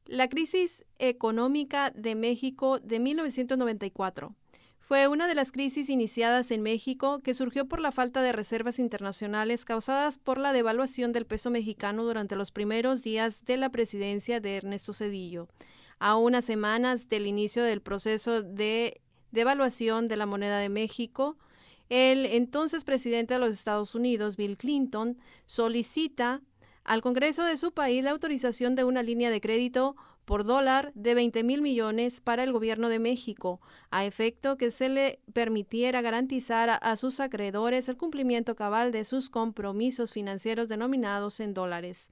La crisis económica de México de 1994 fue una de las crisis iniciadas en México que surgió por la falta de reservas internacionales causadas por la devaluación del peso mexicano durante los primeros días de la presidencia de Ernesto Zedillo. A unas semanas del inicio del proceso de devaluación de la moneda de México, el entonces presidente de los Estados Unidos, Bill Clinton, solicita al Congreso de su país la autorización de una línea de crédito por dólar de 20,000 millones para el gobierno de México, a efecto que se le permitiera garantizar a sus acreedores el cumplimiento cabal de sus compromisos financieros denominados en dólares.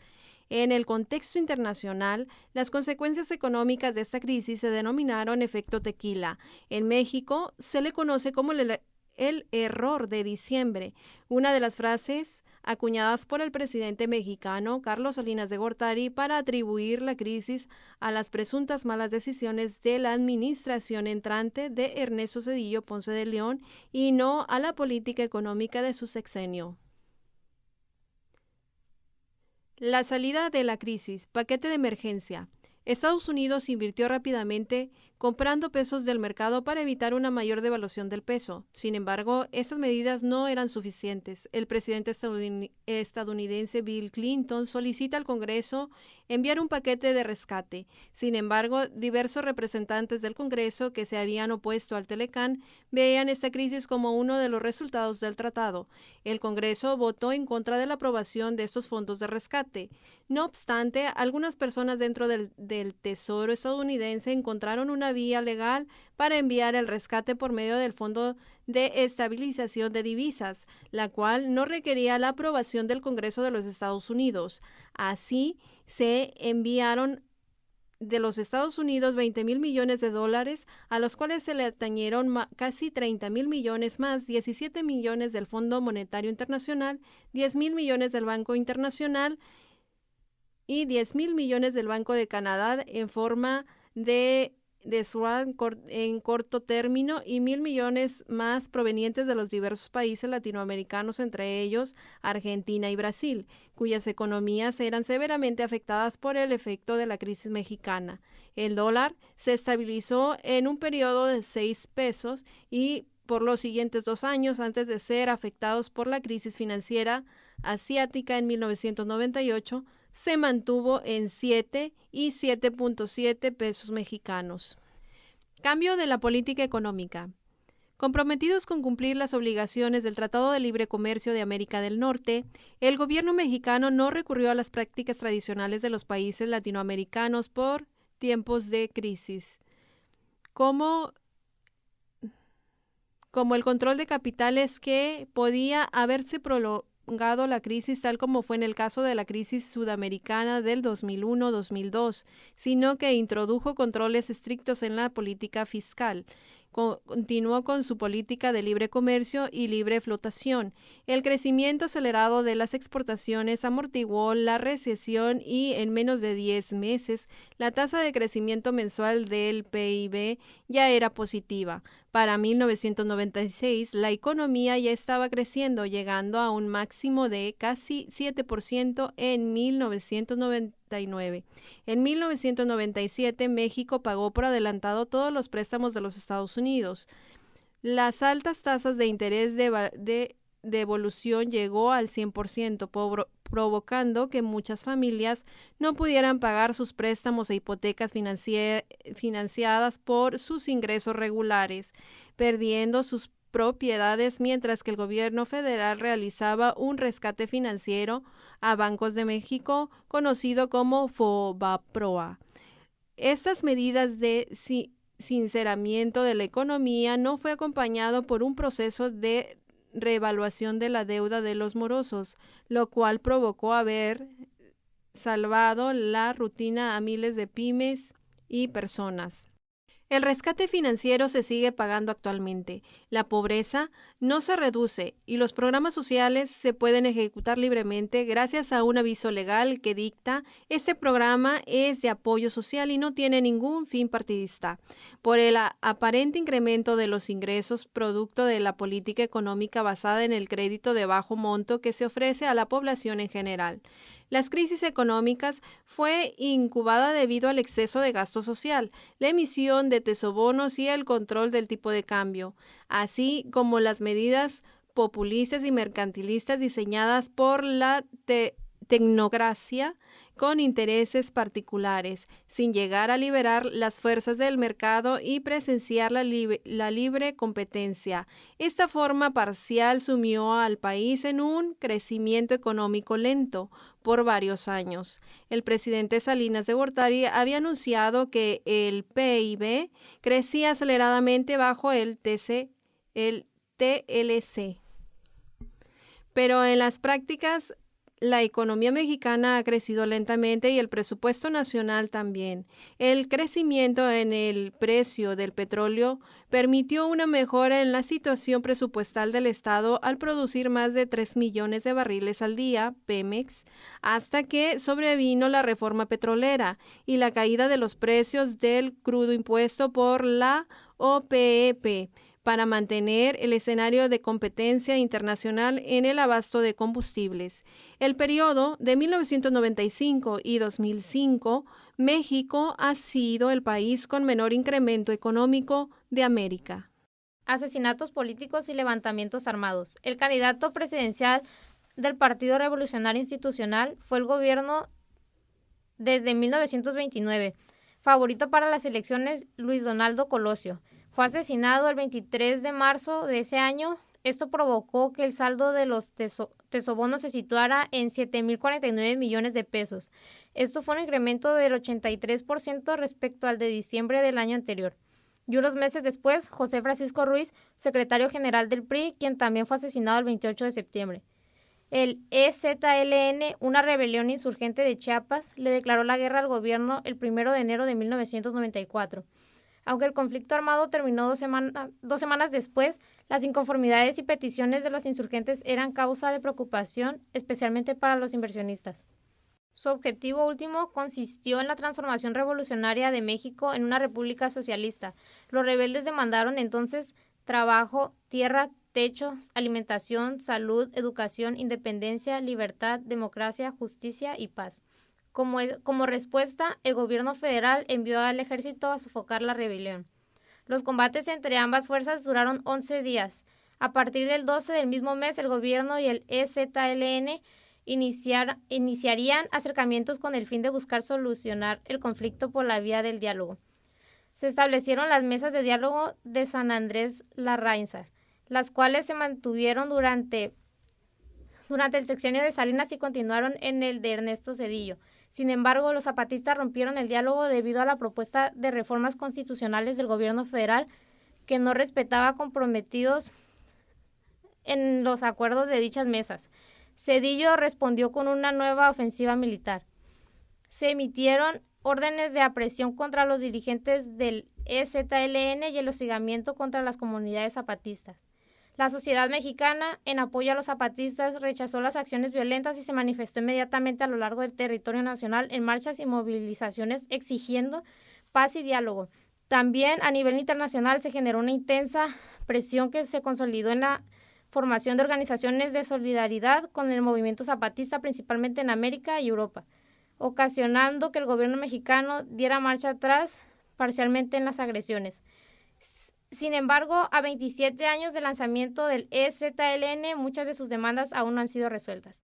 En el contexto internacional, las consecuencias económicas de esta crisis se denominaron efecto tequila. En México se le conoce como el error de diciembre, una de las frases acuñadas por el presidente mexicano Carlos Salinas de Gortari para atribuir la crisis a las presuntas malas decisiones de la administración entrante de Ernesto Zedillo Ponce de León y no a la política económica de su sexenio. La salida de la crisis, paquete de emergencia. Estados Unidos invirtió rápidamente comprando pesos del mercado para evitar una mayor devaluación del peso. Sin embargo, estas medidas no eran suficientes. El presidente estadounidense Bill Clinton solicita al Congreso enviar un paquete de rescate. Sin embargo, diversos representantes del Congreso que se habían opuesto al Telecán veían esta crisis como uno de los resultados del tratado. El Congreso votó en contra de la aprobación de estos fondos de rescate. No obstante, algunas personas dentro del Tesoro estadounidense encontraron una vía legal para enviar el rescate por medio del Fondo de Estabilización de Divisas, la cual no requería la aprobación del Congreso de los Estados Unidos. Así, se enviaron de los Estados Unidos 20,000 millones de dólares, a los cuales se le atañeron casi 30,000 millones más, 17 millones del Fondo Monetario Internacional, 10,000 millones del Banco Internacional y 10,000 millones del Banco de Canadá en forma de swap en corto término y 1,000 millones más provenientes de los diversos países latinoamericanos, entre ellos Argentina y Brasil, cuyas economías eran severamente afectadas por el efecto de la crisis mexicana. El dólar se estabilizó en un periodo de 6 pesos y por los siguientes 2 años antes de ser afectados por la crisis financiera asiática en 1998, se mantuvo en 7 y 7.7 pesos mexicanos. Cambio de la política económica. Comprometidos con cumplir las obligaciones del Tratado de Libre Comercio de América del Norte, el gobierno mexicano no recurrió a las prácticas tradicionales de los países latinoamericanos por tiempos de crisis, como el control de capitales que podía haberse prolongado la crisis, tal como fue en el caso de la crisis sudamericana del 2001-2002, sino que introdujo controles estrictos en la política fiscal. Continuó con su política de libre comercio y libre flotación. El crecimiento acelerado de las exportaciones amortiguó la recesión y en menos de 10 meses la tasa de crecimiento mensual del PIB ya era positiva. Para 1996, la economía ya estaba creciendo, llegando a un máximo de casi 7% en 1999. En 1997, México pagó por adelantado todos los préstamos de los Estados Unidos. Las altas tasas de interés de devolución llegó al 100%, provocando que muchas familias no pudieran pagar sus préstamos e hipotecas financiadas por sus ingresos regulares, perdiendo sus propiedades, mientras que el gobierno federal realizaba un rescate financiero a Bancos de México, conocido como FOBAPROA. Estas medidas de sinceramiento de la economía no fue acompañado por un proceso de reevaluación de la deuda de los morosos, lo cual provocó haber salvado la rutina a miles de pymes y personas. El rescate financiero se sigue pagando actualmente, la pobreza no se reduce y los programas sociales se pueden ejecutar libremente gracias a un aviso legal que dicta este programa es de apoyo social y no tiene ningún fin partidista. Por el aparente incremento de los ingresos producto de la política económica basada en el crédito de bajo monto que se ofrece a la población en general. Las crisis económicas fue incubada debido al exceso de gasto social, la emisión de tesobonos y el control del tipo de cambio, así como las medidas populistas y mercantilistas diseñadas por la tecnocracia con intereses particulares, sin llegar a liberar las fuerzas del mercado y presenciar la libre competencia. Esta forma parcial sumió al país en un crecimiento económico lento por varios años. El presidente Salinas de Gortari había anunciado que el PIB crecía aceleradamente bajo el TLC. Pero en las prácticas, la economía mexicana ha crecido lentamente y el presupuesto nacional también. El crecimiento en el precio del petróleo permitió una mejora en la situación presupuestal del Estado al producir más de 3 millones de barriles al día, Pemex, hasta que sobrevino la reforma petrolera y la caída de los precios del crudo impuesto por la OPEP, para mantener el escenario de competencia internacional en el abasto de combustibles. El periodo de 1995 y 2005, México ha sido el país con menor incremento económico de América. Asesinatos políticos y levantamientos armados. El candidato presidencial del Partido Revolucionario Institucional fue el gobierno desde 1929. Favorito para las elecciones, Luis Donaldo Colosio. Fue asesinado el 23 de marzo de ese año. Esto provocó que el saldo de los tesobonos se situara en 7.049 millones de pesos. Esto fue un incremento del 83% respecto al de diciembre del año anterior. Y unos meses después, José Francisco Ruiz, secretario general del PRI, quien también fue asesinado el 28 de septiembre. El EZLN, una rebelión insurgente de Chiapas, le declaró la guerra al gobierno el 1 de enero de 1994. Aunque el conflicto armado terminó dos semanas después, las inconformidades y peticiones de los insurgentes eran causa de preocupación, especialmente para los inversionistas. Su objetivo último consistió en la transformación revolucionaria de México en una república socialista. Los rebeldes demandaron entonces trabajo, tierra, techo, alimentación, salud, educación, independencia, libertad, democracia, justicia y paz. Como respuesta, el gobierno federal envió al ejército a sofocar la rebelión. Los combates entre ambas fuerzas duraron 11 días. A partir del 12 del mismo mes, el gobierno y el EZLN iniciarían acercamientos con el fin de buscar solucionar el conflicto por la vía del diálogo. Se establecieron las mesas de diálogo de San Andrés Larraínzar, las cuales se mantuvieron durante el sexenio de Salinas y continuaron en el de Ernesto Zedillo. Sin embargo, los zapatistas rompieron el diálogo debido a la propuesta de reformas constitucionales del gobierno federal que no respetaba comprometidos en los acuerdos de dichas mesas. Zedillo respondió con una nueva ofensiva militar. Se emitieron órdenes de aprehensión contra los dirigentes del EZLN y el hostigamiento contra las comunidades zapatistas. La sociedad mexicana, en apoyo a los zapatistas, rechazó las acciones violentas y se manifestó inmediatamente a lo largo del territorio nacional en marchas y movilizaciones exigiendo paz y diálogo. También a nivel internacional se generó una intensa presión que se consolidó en la formación de organizaciones de solidaridad con el movimiento zapatista, principalmente en América y Europa, ocasionando que el gobierno mexicano diera marcha atrás parcialmente en las agresiones. Sin embargo, a 27 años del lanzamiento del EZLN, muchas de sus demandas aún no han sido resueltas.